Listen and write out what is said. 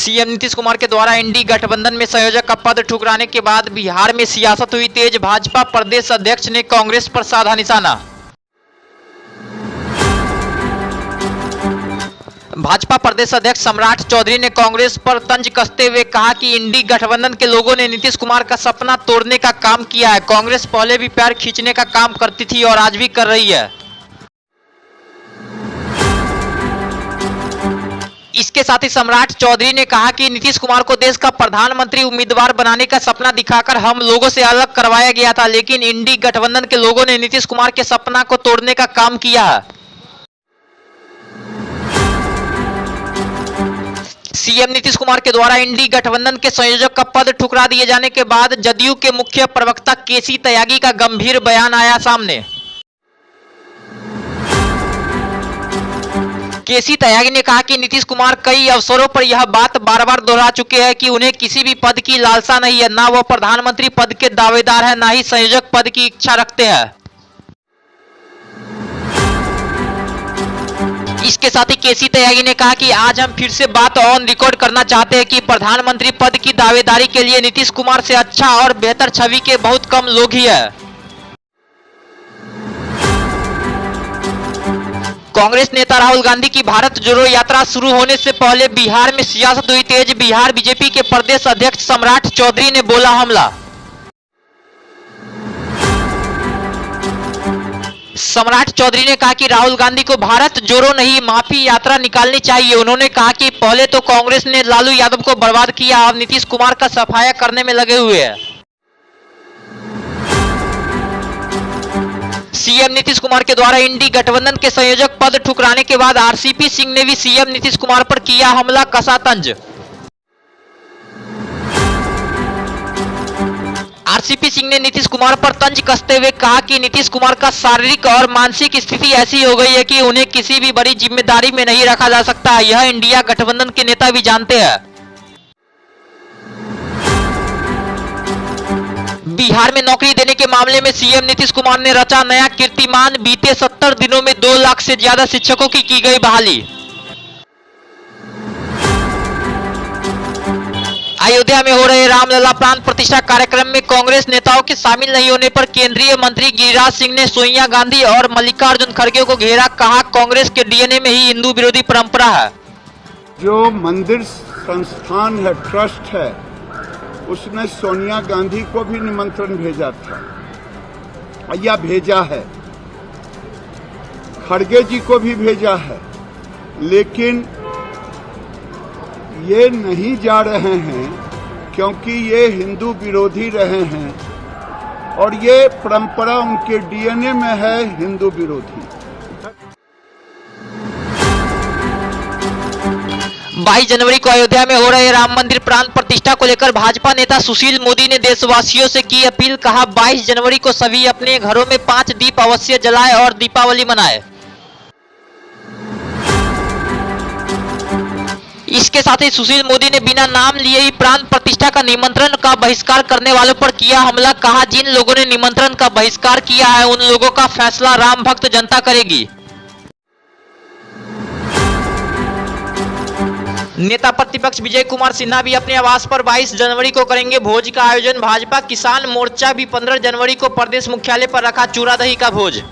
CM Nitish Kumar के द्वारा इंडी गठबंधन में संयोजक का पद ठुकराने के बाद बिहार में सियासत हुई तेज। भाजपा प्रदेश अध्यक्ष ने कांग्रेस पर साधा निशाना। भाजपा प्रदेश अध्यक्ष सम्राट चौधरी ने कांग्रेस पर तंज कसते हुए कहा कि इंडी गठबंधन के लोगों ने नीतीश कुमार का सपना तोड़ने का काम किया है। कांग्रेस पहले भी पैर खींचने का काम करती थी और आज भी कर रही है। इसके साथ ही सम्राट चौधरी ने कहा कि नीतीश कुमार को देश का प्रधानमंत्री उम्मीदवार बनाने का सपना दिखाकर हम लोगों से अलग करवाया गया था, लेकिन इंडी गठबंधन के लोगों ने नीतीश कुमार के सपना को तोड़ने का काम किया है। सीएम नीतीश कुमार के द्वारा इंडी गठबंधन के संयोजक का पद ठुकरा दिए जाने के बाद जदयू के मुख्य प्रवक्ता केसी त्यागी का गंभीर बयान आया सामने। केसी त्यागी ने कहा कि नीतीश कुमार कई अवसरों पर यह बात बार बार दोहरा चुके हैं कि उन्हें किसी भी पद की लालसा नहीं है, ना वो प्रधानमंत्री पद के दावेदार है, ना ही संयोजक पद की इच्छा रखते हैं। इसके साथ ही केसी त्यागी ने कहा कि आज हम फिर से बात ऑन रिकॉर्ड करना चाहते हैं कि प्रधानमंत्री पद की दावेदारी के लिए नीतीश कुमार से अच्छा और बेहतर छवि के बहुत कम लोग ही है। कांग्रेस नेता राहुल गांधी की भारत जोड़ो यात्रा शुरू होने से पहले बिहार में सियासत हुई तेज। बिहार बीजेपी के प्रदेश अध्यक्ष सम्राट चौधरी ने बोला हमला। सम्राट चौधरी ने कहा कि राहुल गांधी को भारत जोड़ो नहीं माफी यात्रा निकालनी चाहिए। उन्होंने कहा कि पहले तो कांग्रेस ने लालू यादव को बर्बाद किया, अब नीतीश कुमार का सफाया करने में लगे हुए हैं। सीएम नीतीश कुमार के द्वारा इंडी गठबंधन के संयोजक पद ठुकराने के बाद आरसीपी सिंह ने भी सीएम नीतीश कुमार पर किया हमला, कसा तंज। आरसीपी सिंह ने नीतीश कुमार पर तंज कसते हुए कहा कि नीतीश कुमार का शारीरिक और मानसिक स्थिति ऐसी हो गई है कि उन्हें किसी भी बड़ी जिम्मेदारी में नहीं रखा जा सकता। यह इंडिया गठबंधन के नेता भी जानते हैं। बिहार में नौकरी देने के मामले में सीएम नीतीश कुमार ने रचा नया कीर्तिमान। बीते 70 दिनों में 2 लाख से ज्यादा शिक्षकों की गई बहाली। अयोध्या में हो रहे रामलला प्राण प्रतिष्ठा कार्यक्रम में कांग्रेस नेताओं के शामिल नहीं होने पर केंद्रीय मंत्री गिरिराज सिंह ने सोनिया गांधी और मल्लिकार्जुन खड़गे को घेरा। कहा कांग्रेस के डीएनए में ही हिंदू विरोधी परंपरा है। जो मंदिर संस्थान है, ट्रस्ट है, उसने सोनिया गांधी को भी निमंत्रण भेजा था या भेजा है, खड़गे जी को भी भेजा है, लेकिन ये नहीं जा रहे हैं क्योंकि ये हिंदू विरोधी रहे हैं और ये परंपरा उनके डीएनए में है, हिंदू विरोधी। 22 जनवरी को अयोध्या में हो रहे राम मंदिर प्राण प्रतिष्ठा को लेकर भाजपा नेता सुशील मोदी ने देशवासियों से की अपील। कहा 22 जनवरी को सभी अपने घरों में 5 दीप अवश्य जलाएं और दीपावली मनाएं। इसके साथ ही सुशील मोदी ने बिना नाम लिए ही प्राण प्रतिष्ठा का निमंत्रण का बहिष्कार करने वालों पर किया हमला। कहा जिन लोगों ने निमंत्रण का बहिष्कार किया है उन लोगों का फैसला राम भक्त जनता करेगी। नेता प्रतिपक्ष विजय कुमार सिन्हा भी अपने आवास पर 22 जनवरी को करेंगे भोज का आयोजन। भाजपा किसान मोर्चा भी 15 जनवरी को प्रदेश मुख्यालय पर रखा चूरा दही का भोज।